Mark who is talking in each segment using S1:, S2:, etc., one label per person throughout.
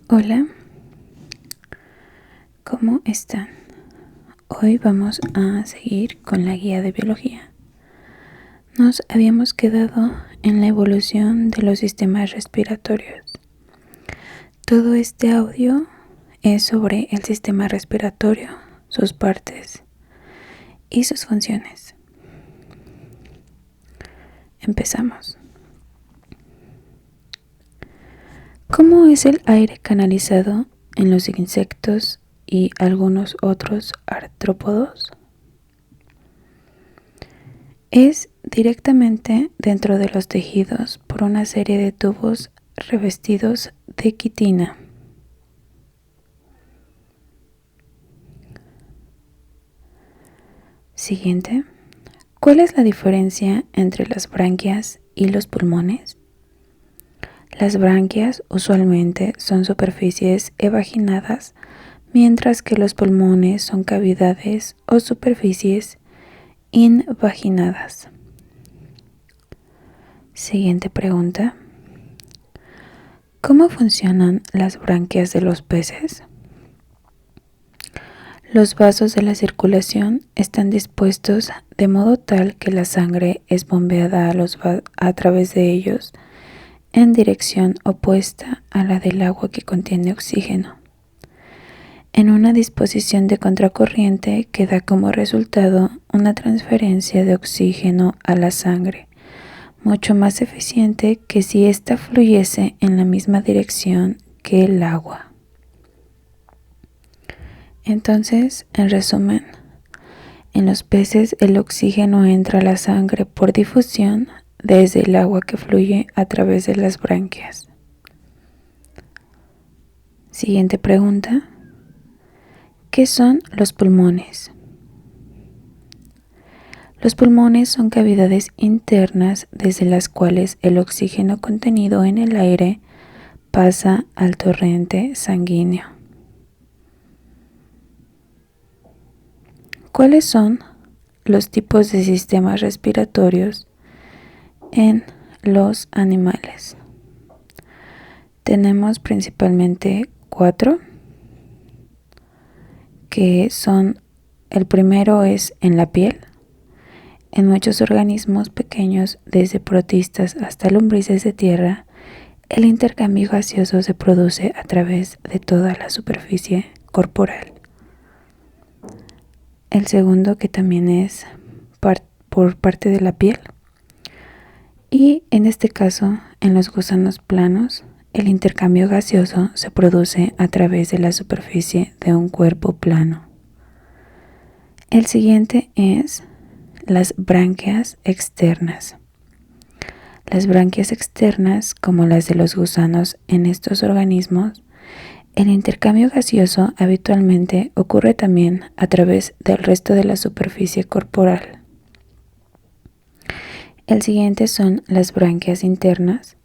S1: Hola, ¿cómo están? Hoy vamos a seguir con la guía de biología. Nos habíamos quedado en la evolución de los sistemas respiratorios. Todo este audio es sobre el sistema respiratorio, sus partes y sus funciones. Empezamos. ¿Cómo es el aire canalizado en los insectos y algunos otros artrópodos? Es directamente dentro de los tejidos por una serie de tubos revestidos de quitina. Siguiente. ¿Cuál es la diferencia entre las branquias y los pulmones? Las branquias usualmente son superficies evaginadas, mientras que los pulmones son cavidades o superficies invaginadas. Siguiente pregunta. ¿Cómo funcionan las branquias de los peces? Los vasos de la circulación están dispuestos de modo tal que la sangre es bombeada a través de ellos en dirección opuesta a la del agua que contiene oxígeno, en una disposición de contracorriente que da como resultado una transferencia de oxígeno a la sangre, mucho más eficiente que si ésta fluyese en la misma dirección que el agua. Entonces, en resumen, en los peces el oxígeno entra a la sangre por difusión desde el agua que fluye a través de las branquias. Siguiente pregunta. ¿Qué son los pulmones? Los pulmones son cavidades internas desde las cuales el oxígeno contenido en el aire pasa al torrente sanguíneo. ¿Cuáles son los tipos de sistemas respiratorios en los animales? Tenemos principalmente 4, que son: el primero es en la piel. En muchos organismos pequeños, desde protistas hasta lombrices de tierra, el intercambio gaseoso se produce a través de toda la superficie corporal. El segundo, que también es por parte de la piel. Y en este caso, en los gusanos planos, el intercambio gaseoso se produce a través de la superficie de un cuerpo plano. El siguiente es las branquias externas. Las branquias externas, como las de los gusanos en estos organismos, el intercambio gaseoso habitualmente ocurre también a través del resto de la superficie corporal. El siguiente son las branquias internas.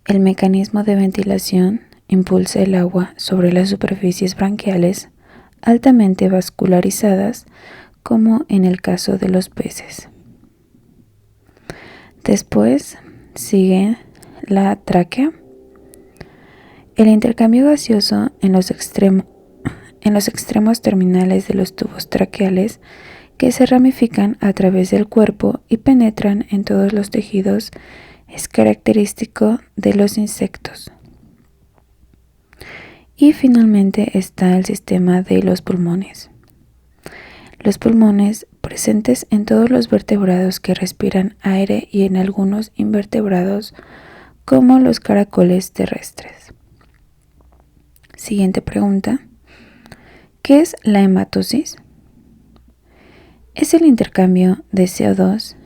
S1: El mecanismo de ventilación impulsa el agua sobre las superficies branquiales altamente vascularizadas, como en el caso de los peces. Después sigue la tráquea. El intercambio gaseoso en los extremos terminales de los tubos traqueales, que se ramifican a través del cuerpo y penetran en todos los tejidos, es característico de los insectos. Y finalmente está el sistema de los pulmones. Los pulmones, presentes en todos los vertebrados que respiran aire y en algunos invertebrados, como los caracoles terrestres. Siguiente pregunta. ¿Qué es la hematosis? Es el intercambio de CO2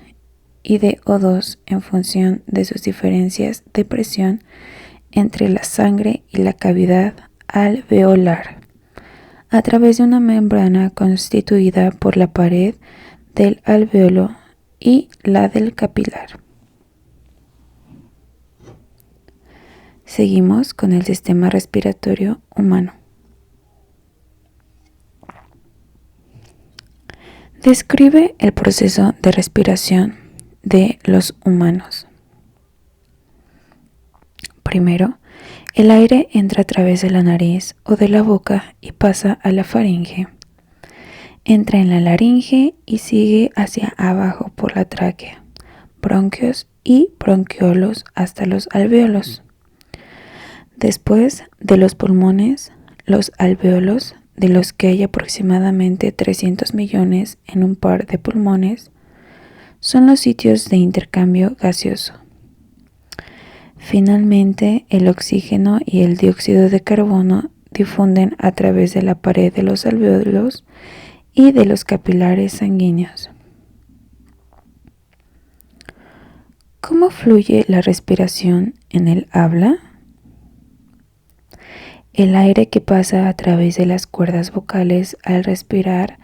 S1: y de O2 en función de sus diferencias de presión entre la sangre y la cavidad alveolar, a través de una membrana constituida por la pared del alveolo y la del capilar. Seguimos con el sistema respiratorio humano. Describe el proceso de respiración de los humanos. Primero, el aire entra a través de la nariz o de la boca y pasa a la faringe. Entra en la laringe y sigue hacia abajo por la tráquea, bronquios y bronquiolos hasta los alvéolos. Después de los pulmones, los alvéolos, de los que hay aproximadamente 300 millones en un par de pulmones, son los sitios de intercambio gaseoso. Finalmente, el oxígeno y el dióxido de carbono difunden a través de la pared de los alvéolos y de los capilares sanguíneos. ¿Cómo fluye la respiración en el habla? El aire que pasa a través de las cuerdas vocales al respirar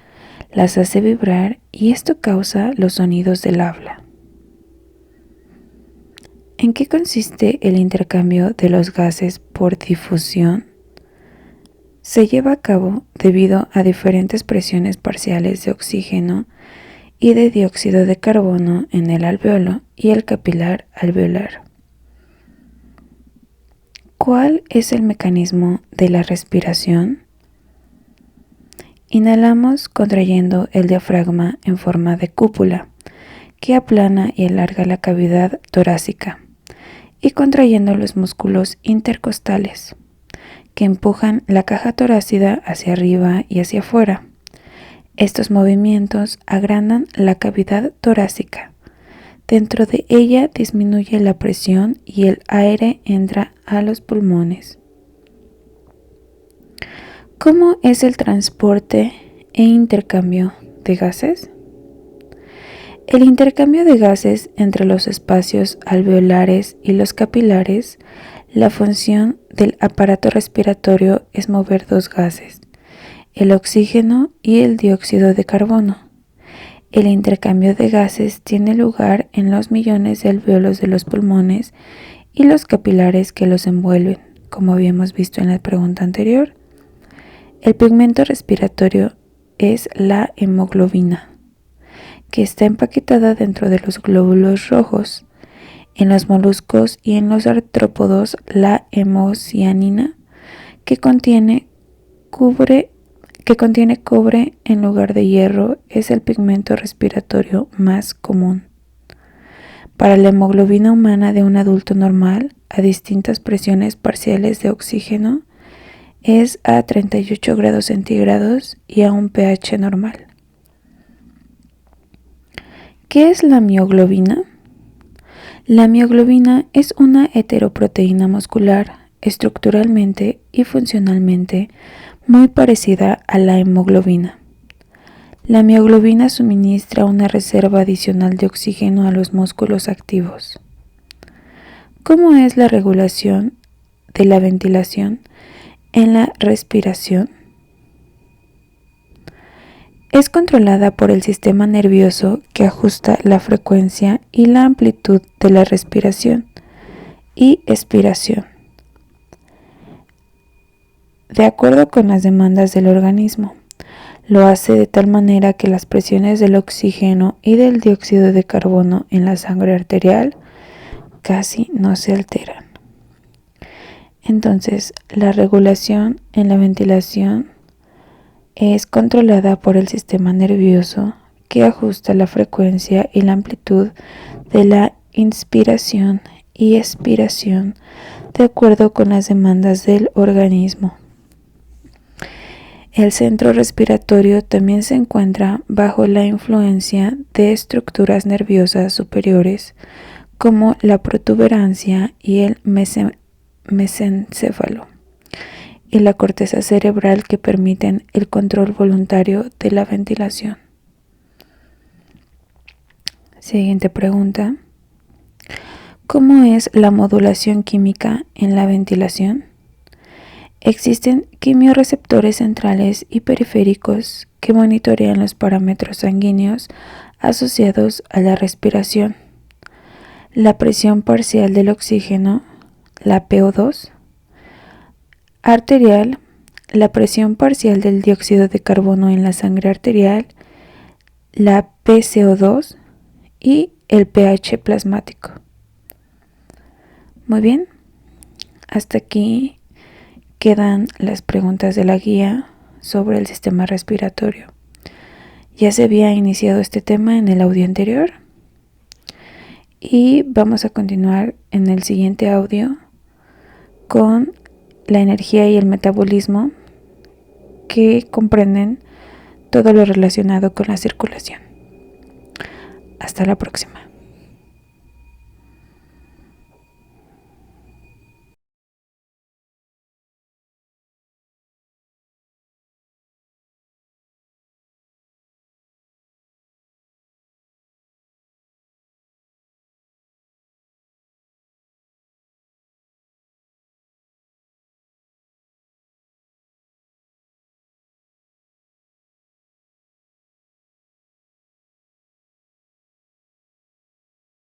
S1: las hace vibrar y esto causa los sonidos del habla. ¿En qué consiste el intercambio de los gases por difusión? Se lleva a cabo debido a diferentes presiones parciales de oxígeno y de dióxido de carbono en el alvéolo y el capilar alveolar. ¿Cuál es el mecanismo de la respiración? Inhalamos contrayendo el diafragma en forma de cúpula, que aplana y alarga la cavidad torácica, y contrayendo los músculos intercostales, que empujan la caja torácica hacia arriba y hacia afuera. Estos movimientos agrandan la cavidad torácica. Dentro de ella disminuye la presión y el aire entra a los pulmones. ¿Cómo es el transporte e intercambio de gases? El intercambio de gases entre los espacios alveolares y los capilares, la función del aparato respiratorio es mover dos gases, el oxígeno y el dióxido de carbono. El intercambio de gases tiene lugar en los millones de alvéolos de los pulmones y los capilares que los envuelven, como habíamos visto en la pregunta anterior. El pigmento respiratorio es la hemoglobina, que está empaquetada dentro de los glóbulos rojos. En los moluscos y en los artrópodos, la hemocianina, que contiene cobre en lugar de hierro, es el pigmento respiratorio más común. Para la hemoglobina humana de un adulto normal, a distintas presiones parciales de oxígeno, es a 38 grados centígrados y a un pH normal. ¿Qué es la mioglobina? La mioglobina es una heteroproteína muscular, estructuralmente y funcionalmente muy parecida a la hemoglobina. La mioglobina suministra una reserva adicional de oxígeno a los músculos activos. ¿Cómo es la regulación de la ventilación en la respiración? Es controlada por el sistema nervioso que ajusta la frecuencia y la amplitud de la respiración y expiración, de acuerdo con las demandas del organismo. Lo hace de tal manera que las presiones del oxígeno y del dióxido de carbono en la sangre arterial casi no se alteran. Entonces, la regulación en la ventilación es controlada por el sistema nervioso que ajusta la frecuencia y la amplitud de la inspiración y expiración de acuerdo con las demandas del organismo. El centro respiratorio también se encuentra bajo la influencia de estructuras nerviosas superiores como la protuberancia y el mesencéfalo y la corteza cerebral que permiten el control voluntario de la ventilación. Siguiente pregunta. ¿Cómo es la modulación química en la ventilación? Existen quimiorreceptores centrales y periféricos que monitorean los parámetros sanguíneos asociados a la respiración, la presión parcial del oxígeno, la PO2, arterial, la presión parcial del dióxido de carbono en la sangre arterial, la PCO2 y el pH plasmático. Muy bien, hasta aquí quedan las preguntas de la guía sobre el sistema respiratorio. Ya se había iniciado este tema en el audio anterior y vamos a continuar en el siguiente audio con la energía y el metabolismo, que comprenden todo lo relacionado con la circulación. Hasta la próxima.